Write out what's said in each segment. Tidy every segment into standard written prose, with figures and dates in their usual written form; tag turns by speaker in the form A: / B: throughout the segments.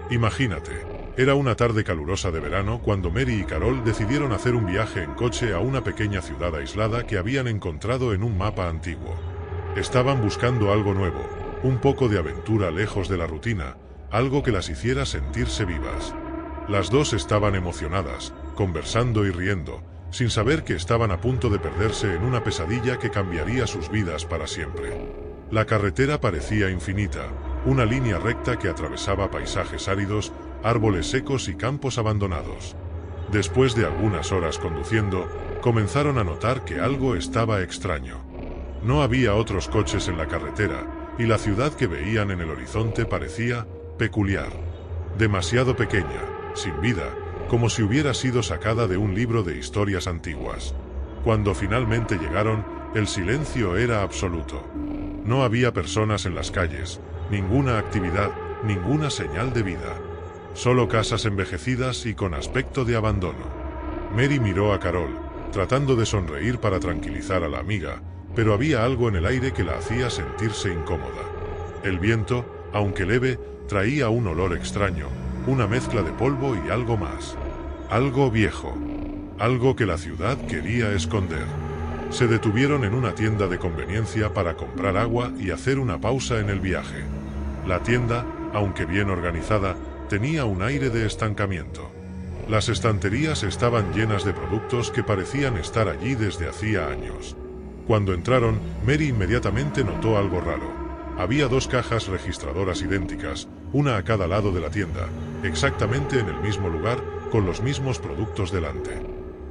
A: Imagínate, era una tarde calurosa de verano cuando Mary y Carol decidieron hacer un viaje en coche a una pequeña ciudad aislada que habían encontrado en un mapa antiguo. Estaban buscando algo nuevo, un poco de aventura lejos de la rutina, algo que las hiciera sentirse vivas. Las dos estaban emocionadas, conversando y riendo, sin saber que estaban a punto de perderse en una pesadilla que cambiaría sus vidas para siempre. La carretera parecía infinita, una línea recta que atravesaba paisajes áridos, árboles secos y campos abandonados. Después de algunas horas conduciendo, comenzaron a notar que algo estaba extraño. No había otros coches en la carretera, y la ciudad que veían en el horizonte parecía peculiar. Demasiado pequeña, sin vida, como si hubiera sido sacada de un libro de historias antiguas. Cuando finalmente llegaron, el silencio era absoluto. No había personas en las calles, ninguna actividad, ninguna señal de vida. Solo casas envejecidas y con aspecto de abandono. Mary miró a Carol, tratando de sonreír para tranquilizar a la amiga, pero había algo en el aire que la hacía sentirse incómoda. El viento, aunque leve, traía un olor extraño, una mezcla de polvo y algo más. Algo viejo. Algo que la ciudad quería esconder. Se detuvieron en una tienda de conveniencia para comprar agua y hacer una pausa en el viaje. La tienda, aunque bien organizada, tenía un aire de estancamiento. Las estanterías estaban llenas de productos que parecían estar allí desde hacía años. Cuando entraron, Mary inmediatamente notó algo raro. Había dos cajas registradoras idénticas, una a cada lado de la tienda, exactamente en el mismo lugar, con los mismos productos delante.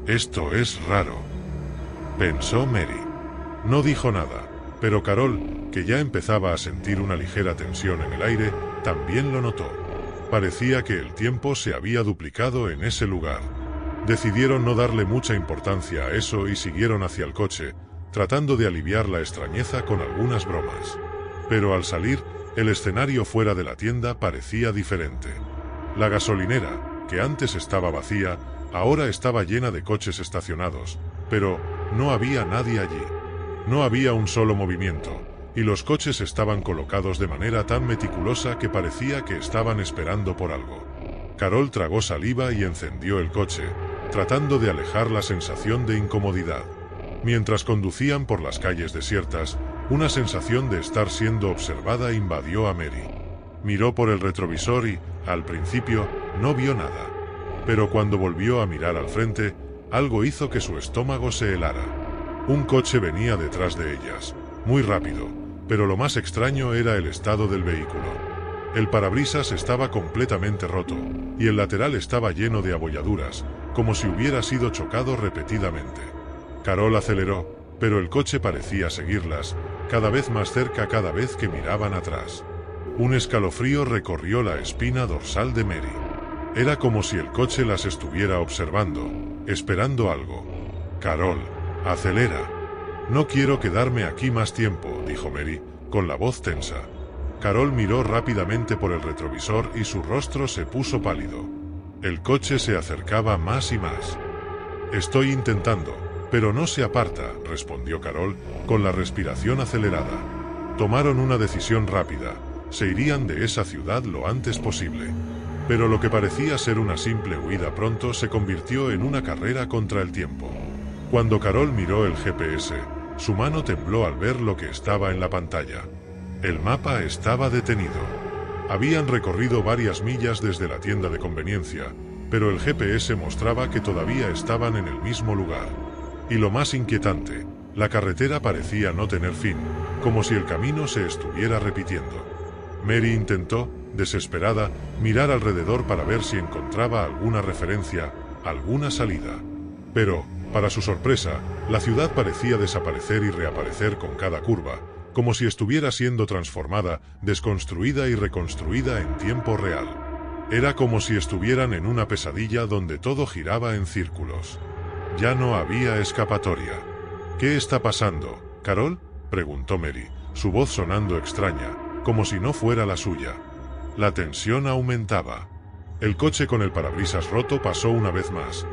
A: «Esto es raro», pensó Mary. No dijo nada, pero Carol, que ya empezaba a sentir una ligera tensión en el aire, también lo notó. Parecía que el tiempo se había duplicado en ese lugar. Decidieron no darle mucha importancia a eso y siguieron hacia el coche, tratando de aliviar la extrañeza con algunas bromas. Pero al salir, el escenario fuera de la tienda parecía diferente. La gasolinera, que antes estaba vacía, ahora estaba llena de coches estacionados, pero no había nadie allí. No había un solo movimiento, y los coches estaban colocados de manera tan meticulosa que parecía que estaban esperando por algo. Carol tragó saliva y encendió el coche, tratando de alejar la sensación de incomodidad. Mientras conducían por las calles desiertas, una sensación de estar siendo observada invadió a Mary. Miró por el retrovisor y, al principio, no vio nada. Pero cuando volvió a mirar al frente, algo hizo que su estómago se helara. Un coche venía detrás de ellas, muy rápido, pero lo más extraño era el estado del vehículo. El parabrisas estaba completamente roto, y el lateral estaba lleno de abolladuras, como si hubiera sido chocado repetidamente. Carol aceleró, pero el coche parecía seguirlas, cada vez más cerca cada vez que miraban atrás. Un escalofrío recorrió la espina dorsal de Mary. Era como si el coche las estuviera observando, esperando algo. «Carol, acelera». «No quiero quedarme aquí más tiempo», dijo Mary, con la voz tensa. Carol miró rápidamente por el retrovisor y su rostro se puso pálido. El coche se acercaba más y más. «Estoy intentando, pero no se aparta», respondió Carol, con la respiración acelerada. Tomaron una decisión rápida. Se irían de esa ciudad lo antes posible. Pero lo que parecía ser una simple huida pronto se convirtió en una carrera contra el tiempo. Cuando Carol miró el GPS, su mano tembló al ver lo que estaba en la pantalla. El mapa estaba detenido. Habían recorrido varias millas desde la tienda de conveniencia, pero el GPS mostraba que todavía estaban en el mismo lugar. Y lo más inquietante, la carretera parecía no tener fin, como si el camino se estuviera repitiendo. Mary intentó, desesperada, mirar alrededor para ver si encontraba alguna referencia, alguna salida. Pero, para su sorpresa, la ciudad parecía desaparecer y reaparecer con cada curva, como si estuviera siendo transformada, desconstruida y reconstruida en tiempo real. Era como si estuvieran en una pesadilla donde todo giraba en círculos. Ya no había escapatoria. «¿Qué está pasando, Carol?», preguntó Mary, su voz sonando extraña, como si no fuera la suya. La tensión aumentaba. El coche con el parabrisas roto pasó una vez más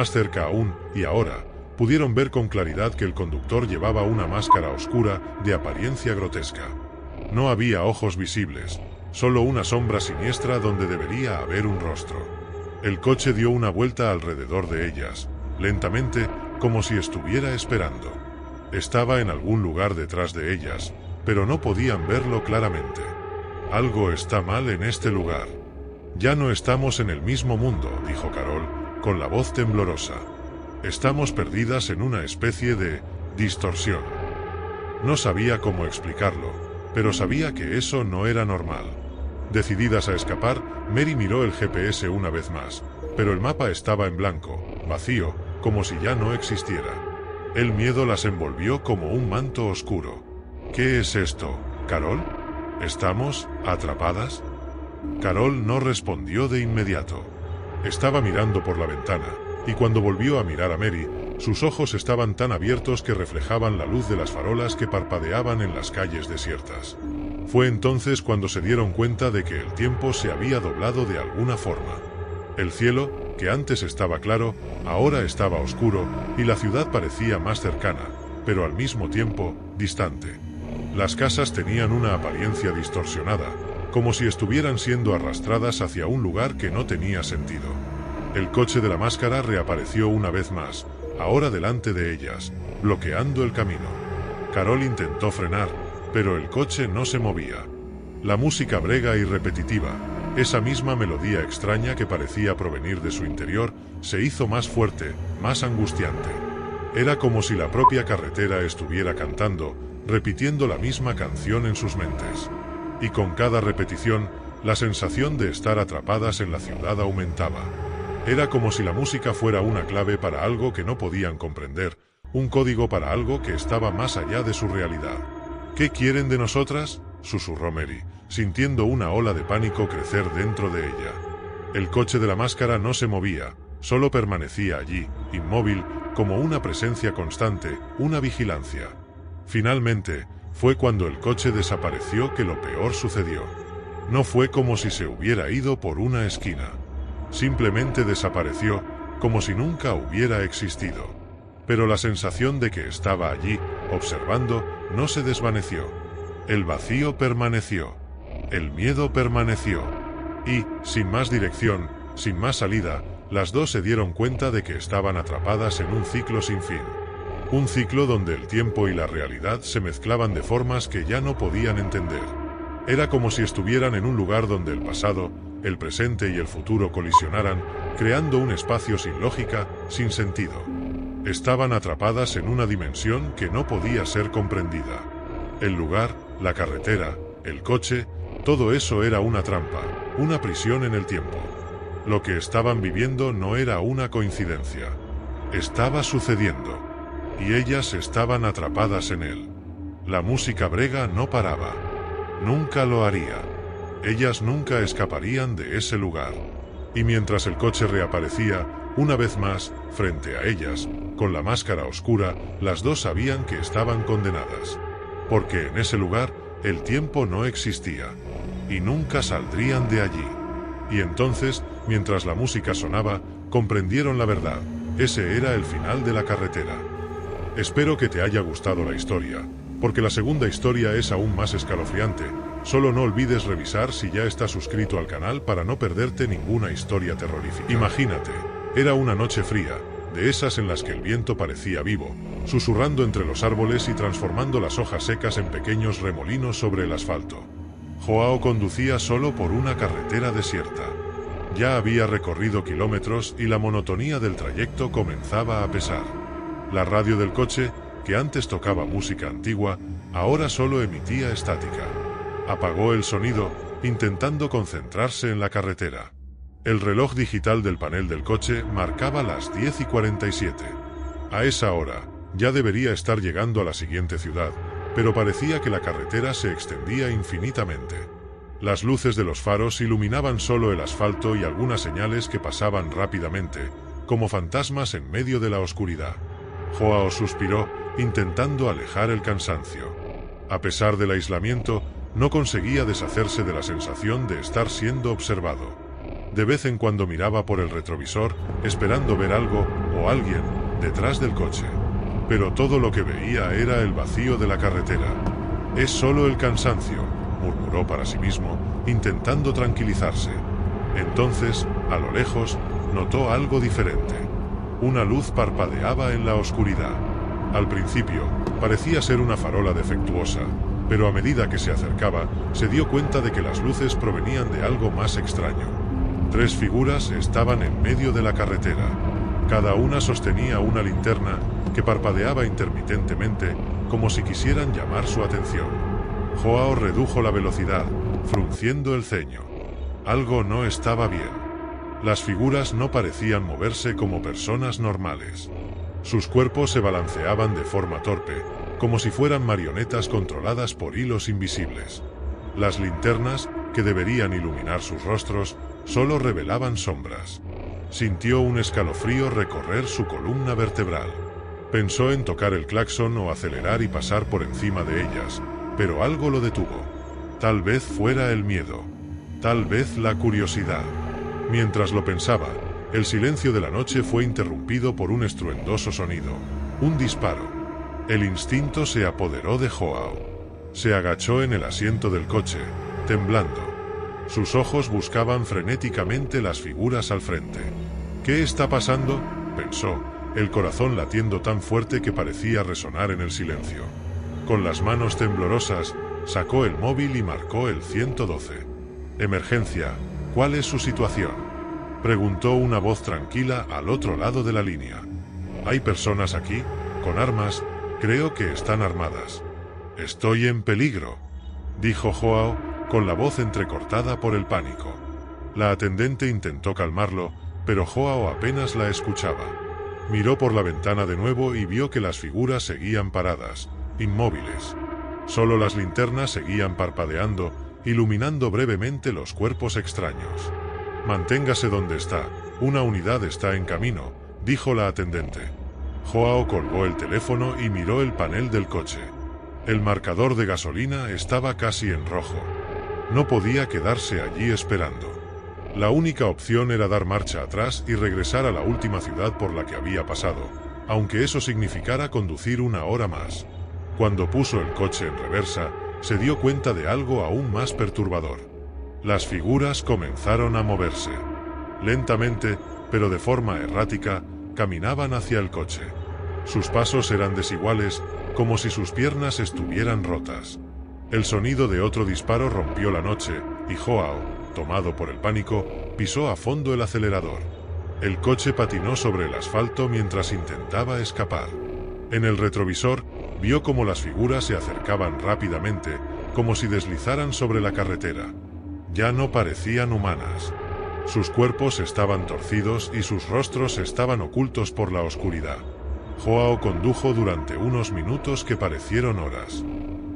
A: cerca aún, y ahora, pudieron ver con claridad que el conductor llevaba una máscara oscura, de apariencia grotesca. No había ojos visibles, solo una sombra siniestra donde debería haber un rostro. El coche dio una vuelta alrededor de ellas, lentamente, como si estuviera esperando. Estaba en algún lugar detrás de ellas, pero no podían verlo claramente. Algo está mal en este lugar. Ya no estamos en el mismo mundo, dijo Carol, con la voz temblorosa. Estamos perdidas en una especie de distorsión. No sabía cómo explicarlo, pero sabía que eso no era normal. Decididas a escapar, Mary miró el GPS una vez más, pero el mapa estaba en blanco, vacío, como si ya no existiera. El miedo las envolvió como un manto oscuro. ¿Qué es esto, Carol? ¿Estamos atrapadas? Carol no respondió de inmediato. Estaba mirando por la ventana, y cuando volvió a mirar a Mary, sus ojos estaban tan abiertos que reflejaban la luz de las farolas que parpadeaban en las calles desiertas. Fue entonces cuando se dieron cuenta de que el tiempo se había doblado de alguna forma. El cielo, que antes estaba claro, ahora estaba oscuro, y la ciudad parecía más cercana, pero al mismo tiempo, distante. Las casas tenían una apariencia distorsionada, como si estuvieran siendo arrastradas hacia un lugar que no tenía sentido. El coche de la máscara reapareció una vez más, ahora delante de ellas, bloqueando el camino. Carol intentó frenar, pero el coche no se movía. La música brega y repetitiva, esa misma melodía extraña que parecía provenir de su interior, se hizo más fuerte, más angustiante. Era como si la propia carretera estuviera cantando, repitiendo la misma canción en sus mentes. Y con cada repetición, la sensación de estar atrapadas en la ciudad aumentaba. Era como si la música fuera una clave para algo que no podían comprender, un código para algo que estaba más allá de su realidad. ¿Qué quieren de nosotras?, susurró Mary, sintiendo una ola de pánico crecer dentro de ella. El coche de la máscara no se movía, solo permanecía allí, inmóvil, como una presencia constante, una vigilancia. Finalmente, fue cuando el coche desapareció que lo peor sucedió. No fue como si se hubiera ido por una esquina. Simplemente desapareció, como si nunca hubiera existido. Pero la sensación de que estaba allí, observando, no se desvaneció. El vacío permaneció. El miedo permaneció. Y, sin más dirección, sin más salida, las dos se dieron cuenta de que estaban atrapadas en un ciclo sin fin. Un ciclo donde el tiempo y la realidad se mezclaban de formas que ya no podían entender. Era como si estuvieran en un lugar donde el pasado, el presente y el futuro colisionaran, creando un espacio sin lógica, sin sentido. Estaban atrapadas en una dimensión que no podía ser comprendida. El lugar, la carretera, el coche, todo eso era una trampa, una prisión en el tiempo. Lo que estaban viviendo no era una coincidencia. Estaba sucediendo. Y ellas estaban atrapadas en él. La música brega no paraba. Nunca lo haría. Ellas nunca escaparían de ese lugar. Y mientras el coche reaparecía, una vez más, frente a ellas, con la máscara oscura, las dos sabían que estaban condenadas. Porque en ese lugar, el tiempo no existía. Y nunca saldrían de allí. Y entonces, mientras la música sonaba, comprendieron la verdad. Ese era el final de la carretera. Espero que te haya gustado la historia, porque la segunda historia es aún más escalofriante. Solo no olvides revisar si ya estás suscrito al canal para no perderte ninguna historia terrorífica. Imagínate, era una noche fría, de esas en las que el viento parecía vivo, susurrando entre los árboles y transformando las hojas secas en pequeños remolinos sobre el asfalto. Joao conducía solo por una carretera desierta. Ya había recorrido kilómetros y la monotonía del trayecto comenzaba a pesar. La radio del coche, que antes tocaba música antigua, ahora solo emitía estática. Apagó el sonido, intentando concentrarse en la carretera. El reloj digital del panel del coche marcaba las 10:47. A esa hora, ya debería estar llegando a la siguiente ciudad, pero parecía que la carretera se extendía infinitamente. Las luces de los faros iluminaban solo el asfalto y algunas señales que pasaban rápidamente, como fantasmas en medio de la oscuridad. Joao suspiró, intentando alejar el cansancio. A pesar del aislamiento, no conseguía deshacerse de la sensación de estar siendo observado. De vez en cuando miraba por el retrovisor, esperando ver algo, o alguien, detrás del coche. Pero todo lo que veía era el vacío de la carretera. «Es solo el cansancio», murmuró para sí mismo, intentando tranquilizarse. Entonces, a lo lejos, notó algo diferente. Una luz parpadeaba en la oscuridad. Al principio, parecía ser una farola defectuosa, pero a medida que se acercaba, se dio cuenta de que las luces provenían de algo más extraño. 3 figuras estaban en medio de la carretera. Cada una sostenía una linterna que parpadeaba intermitentemente, como si quisieran llamar su atención. Joao redujo la velocidad, frunciendo el ceño. Algo no estaba bien. Las figuras no parecían moverse como personas normales. Sus cuerpos se balanceaban de forma torpe, como si fueran marionetas controladas por hilos invisibles. Las linternas, que deberían iluminar sus rostros, solo revelaban sombras. Sintió un escalofrío recorrer su columna vertebral. Pensó en tocar el claxon o acelerar y pasar por encima de ellas, pero algo lo detuvo. Tal vez fuera el miedo. Tal vez la curiosidad. Mientras lo pensaba, el silencio de la noche fue interrumpido por un estruendoso sonido. Un disparo. El instinto se apoderó de Joao. Se agachó en el asiento del coche, temblando. Sus ojos buscaban frenéticamente las figuras al frente. ¿Qué está pasando?, pensó, el corazón latiendo tan fuerte que parecía resonar en el silencio. Con las manos temblorosas, sacó el móvil y marcó el 112. «Emergencia, ¿cuál es su situación?», preguntó una voz tranquila al otro lado de la línea. «Hay personas aquí, con armas, creo que están armadas». «Estoy en peligro», dijo Joao, con la voz entrecortada por el pánico. La atendente intentó calmarlo, pero Joao apenas la escuchaba. Miró por la ventana de nuevo y vio que las figuras seguían paradas, inmóviles. Solo las linternas seguían parpadeando, iluminando brevemente los cuerpos extraños. «Manténgase donde está, una unidad está en camino», dijo la atendente. Joao colgó el teléfono y miró el panel del coche. El marcador de gasolina estaba casi en rojo. No podía quedarse allí esperando. La única opción era dar marcha atrás y regresar a la última ciudad por la que había pasado, aunque eso significara conducir 1 hora más. Cuando puso el coche en reversa, se dio cuenta de algo aún más perturbador. Las figuras comenzaron a moverse. Lentamente, pero de forma errática, caminaban hacia el coche. Sus pasos eran desiguales, como si sus piernas estuvieran rotas. El sonido de otro disparo rompió la noche, y Joao, tomado por el pánico, pisó a fondo el acelerador. El coche patinó sobre el asfalto mientras intentaba escapar. En el retrovisor, vio cómo las figuras se acercaban rápidamente, como si deslizaran sobre la carretera. Ya no parecían humanas. Sus cuerpos estaban torcidos y sus rostros estaban ocultos por la oscuridad. Joao condujo durante unos minutos que parecieron horas.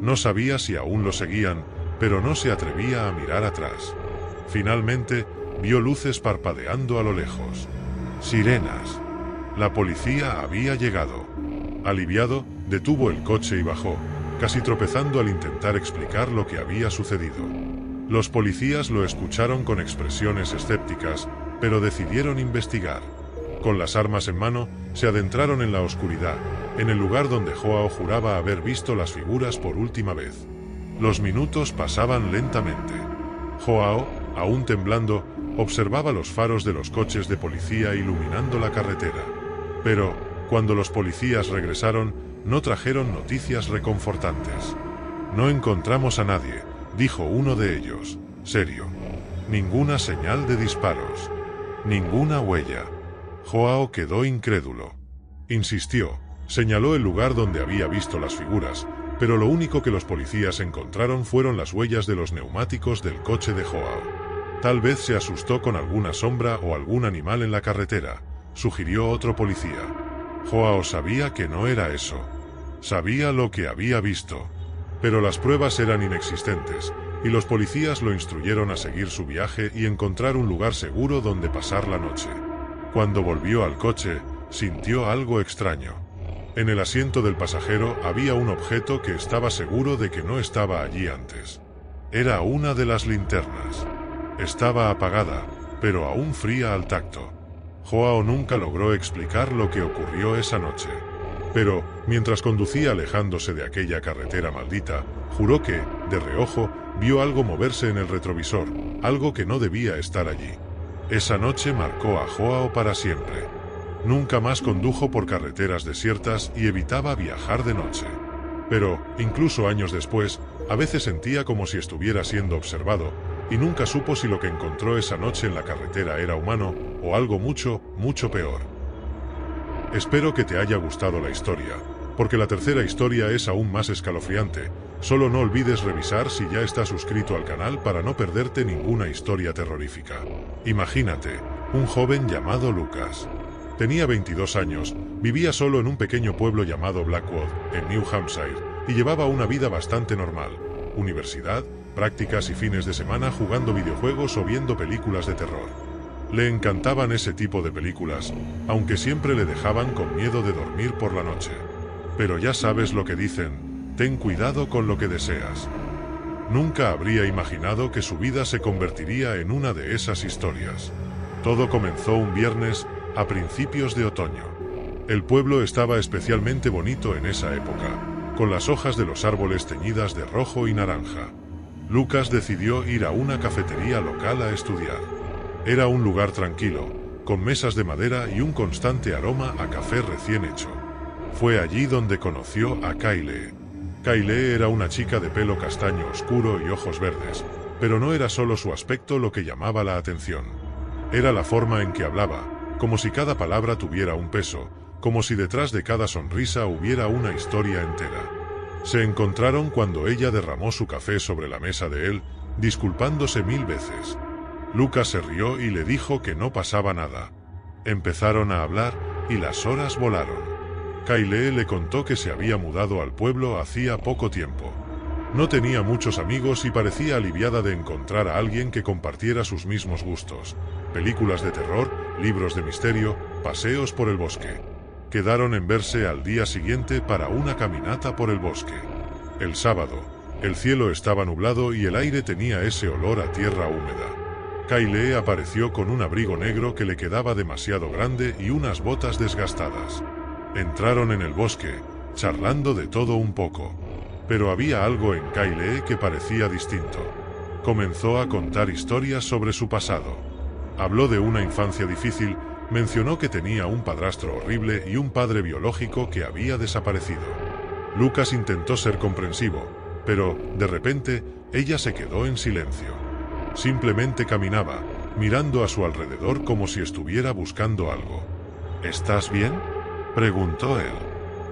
A: No sabía si aún lo seguían, pero no se atrevía a mirar atrás. Finalmente, vio luces parpadeando a lo lejos. Sirenas. La policía había llegado. Aliviado, detuvo el coche y bajó, casi tropezando al intentar explicar lo que había sucedido. Los policías lo escucharon con expresiones escépticas, pero decidieron investigar. Con las armas en mano, se adentraron en la oscuridad, en el lugar donde Joao juraba haber visto las figuras por última vez. Los minutos pasaban lentamente. Joao, aún temblando, observaba los faros de los coches de policía iluminando la carretera. Pero, cuando los policías regresaron, no trajeron noticias reconfortantes. «No encontramos a nadie», dijo uno de ellos, serio. «Ninguna señal de disparos. Ninguna huella». Joao quedó incrédulo. Insistió, señaló el lugar donde había visto las figuras, pero lo único que los policías encontraron fueron las huellas de los neumáticos del coche de Joao. Tal vez se asustó con alguna sombra o algún animal en la carretera, sugirió otro policía. Joao sabía que no era eso. Sabía lo que había visto. Pero las pruebas eran inexistentes, y los policías lo instruyeron a seguir su viaje y encontrar un lugar seguro donde pasar la noche. Cuando volvió al coche, sintió algo extraño. En el asiento del pasajero había un objeto que estaba seguro de que no estaba allí antes. Era una de las linternas. Estaba apagada, pero aún fría al tacto. Joao nunca logró explicar lo que ocurrió esa noche. Pero, mientras conducía alejándose de aquella carretera maldita, juró que, de reojo, Vio algo moverse en el retrovisor, algo que no debía estar allí. Esa noche marcó a Joao para siempre. Nunca más condujo por carreteras desiertas y evitaba viajar de noche. Pero, incluso años después, a veces sentía como si estuviera siendo observado, y nunca supo si lo que encontró esa noche en la carretera era humano, o algo mucho, mucho peor. Espero que te haya gustado la historia, porque la tercera historia es aún más escalofriante. Solo no olvides revisar si ya estás suscrito al canal para no perderte ninguna historia terrorífica. Imagínate, un joven llamado Lucas. Tenía 22 años, vivía solo en un pequeño pueblo llamado Blackwood, en New Hampshire, y llevaba una vida bastante normal. Universidad, prácticas y fines de semana jugando videojuegos o viendo películas de terror. Le encantaban ese tipo de películas, aunque siempre le dejaban con miedo de dormir por la noche. Pero ya sabes lo que dicen, ten cuidado con lo que deseas. Nunca habría imaginado que su vida se convertiría en una de esas historias. Todo comenzó un viernes, a principios de otoño. El pueblo estaba especialmente bonito en esa época, con las hojas de los árboles teñidas de rojo y naranja. Lucas decidió ir a una cafetería local a estudiar. Era un lugar tranquilo, con mesas de madera y un constante aroma a café recién hecho. Fue allí donde conoció a Kyle. Kyle era una chica de pelo castaño oscuro y ojos verdes, pero no era solo su aspecto lo que llamaba la atención. Era la forma en que hablaba, como si cada palabra tuviera un peso, como si detrás de cada sonrisa hubiera una historia entera. Se encontraron cuando ella derramó su café sobre la mesa de él, disculpándose 1000 veces. Lucas se rió y le dijo que no pasaba nada. Empezaron a hablar, y las horas volaron. Kyle le contó que se había mudado al pueblo hacía poco tiempo. No tenía muchos amigos y parecía aliviada de encontrar a alguien que compartiera sus mismos gustos. Películas de terror, libros de misterio, paseos por el bosque. Quedaron en verse al día siguiente para una caminata por el bosque. El sábado, el cielo estaba nublado y el aire tenía ese olor a tierra húmeda. Kyle apareció con un abrigo negro que le quedaba demasiado grande y unas botas desgastadas. Entraron en el bosque, charlando de todo un poco. Pero había algo en Kyle que parecía distinto. Comenzó a contar historias sobre su pasado. Habló de una infancia difícil, mencionó que tenía un padrastro horrible y un padre biológico que había desaparecido. Lucas intentó ser comprensivo, pero, de repente, ella se quedó en silencio. Simplemente caminaba, mirando a su alrededor como si estuviera buscando algo. ¿Estás bien?, preguntó él.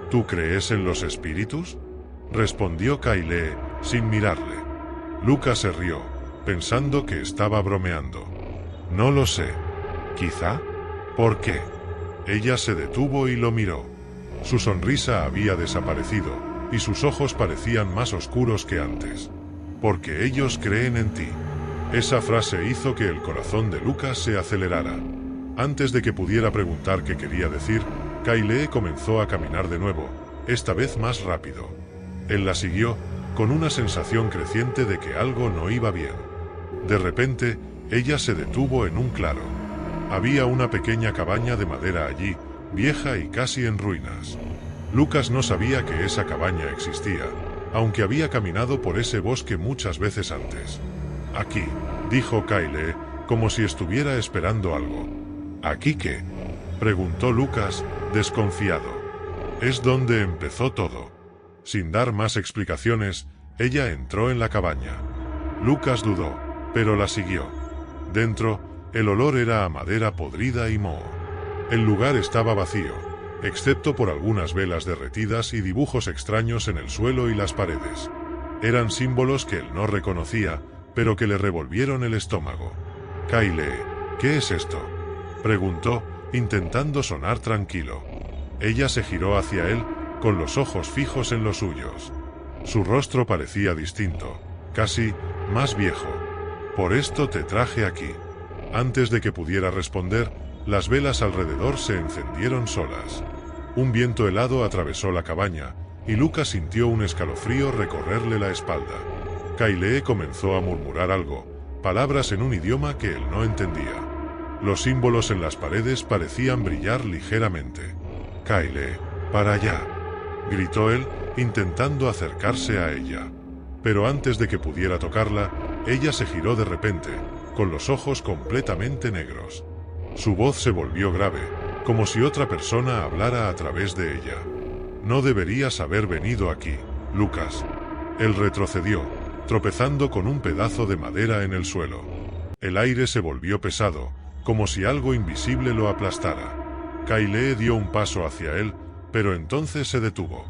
A: ¿Tú crees en los espíritus?, respondió Kyle, sin mirarle. Lucas se rió, pensando que estaba bromeando. No lo sé. ¿Quizá? ¿Por qué? Ella se detuvo y lo miró. Su sonrisa había desaparecido, y sus ojos parecían más oscuros que antes. Porque ellos creen en ti. Esa frase hizo que el corazón de Lucas se acelerara. Antes de que pudiera preguntar qué quería decir, Kyle comenzó a caminar de nuevo, esta vez más rápido. Él la siguió, con una sensación creciente de que algo no iba bien. De repente, ella se detuvo en un claro. Había una pequeña cabaña de madera allí, vieja y casi en ruinas. Lucas no sabía que esa cabaña existía, aunque había caminado por ese bosque muchas veces antes. Aquí, dijo Kyle, como si estuviera esperando algo. ¿Aquí qué?, preguntó Lucas, desconfiado. Es donde empezó todo. Sin dar más explicaciones, ella entró en la cabaña. Lucas dudó, pero la siguió. Dentro, el olor era a madera podrida y moho. El lugar estaba vacío, excepto por algunas velas derretidas y dibujos extraños en el suelo y las paredes. Eran símbolos que él no reconocía, pero que le revolvieron el estómago. Kyle, ¿qué es esto?, preguntó, intentando sonar tranquilo. Ella se giró hacia él, con los ojos fijos en los suyos. Su rostro parecía distinto, casi más viejo. Por esto te traje aquí. Antes de que pudiera responder, las velas alrededor se encendieron solas. Un viento helado atravesó la cabaña, y Lucas sintió un escalofrío recorrerle la espalda. Kyle comenzó a murmurar algo, palabras en un idioma que él no entendía. Los símbolos en las paredes parecían brillar ligeramente. Kyle, para allá, gritó él, intentando acercarse a ella. pero antes de que pudiera tocarla, ella se giró de repente, con los ojos completamente negros. Su voz se volvió grave, como si otra persona hablara a través de ella. No deberías haber venido aquí, Lucas. Él retrocedió, tropezando con un pedazo de madera en el suelo. El aire se volvió pesado, como si algo invisible lo aplastara. Kyle dio un paso hacia él, pero entonces se detuvo.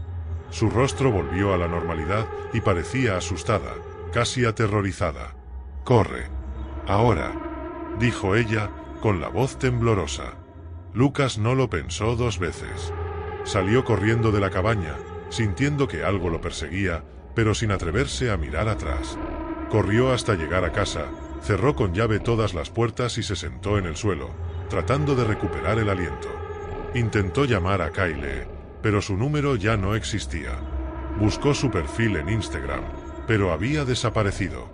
A: Su rostro volvió a la normalidad y parecía asustada, casi aterrorizada. «Corre. Ahora», dijo ella, con la voz temblorosa. Lucas no lo pensó dos veces. Salió corriendo de la cabaña, sintiendo que algo lo perseguía, pero sin atreverse a mirar atrás. Corrió hasta llegar a casa, cerró con llave todas las puertas y se sentó en el suelo, tratando de recuperar el aliento. Intentó llamar a Kyle, pero su número ya no existía. Buscó su perfil en Instagram, pero había desaparecido.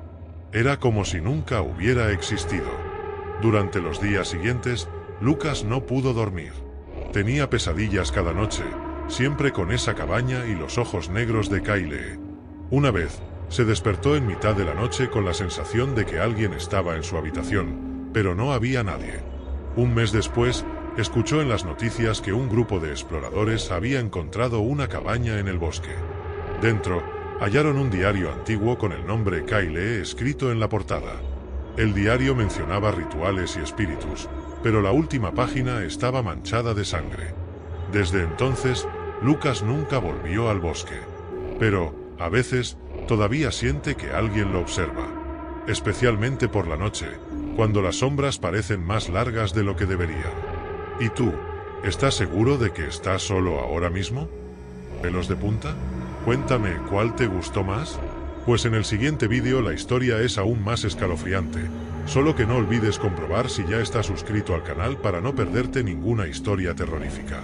A: Era como si nunca hubiera existido. Durante los días siguientes, Lucas no pudo dormir. Tenía pesadillas cada noche, siempre con esa cabaña y los ojos negros de Kyle. Una vez, se despertó en mitad de la noche con la sensación de que alguien estaba en su habitación, pero no había nadie. Un mes después, escuchó en las noticias que un grupo de exploradores había encontrado una cabaña en el bosque. Dentro, hallaron un diario antiguo con el nombre Kyle escrito en la portada. El diario mencionaba rituales y espíritus, pero la última página estaba manchada de sangre. Desde entonces, Lucas nunca volvió al bosque. Pero, a veces, todavía siente que alguien lo observa. Especialmente por la noche, cuando las sombras parecen más largas de lo que deberían. ¿Y tú? ¿Estás seguro de que estás solo ahora mismo? ¿Pelos de punta? Cuéntame, ¿cuál te gustó más? Pues en el siguiente vídeo la historia es aún más escalofriante. Solo que no olvides comprobar si ya estás suscrito al canal para no perderte ninguna historia terrorífica.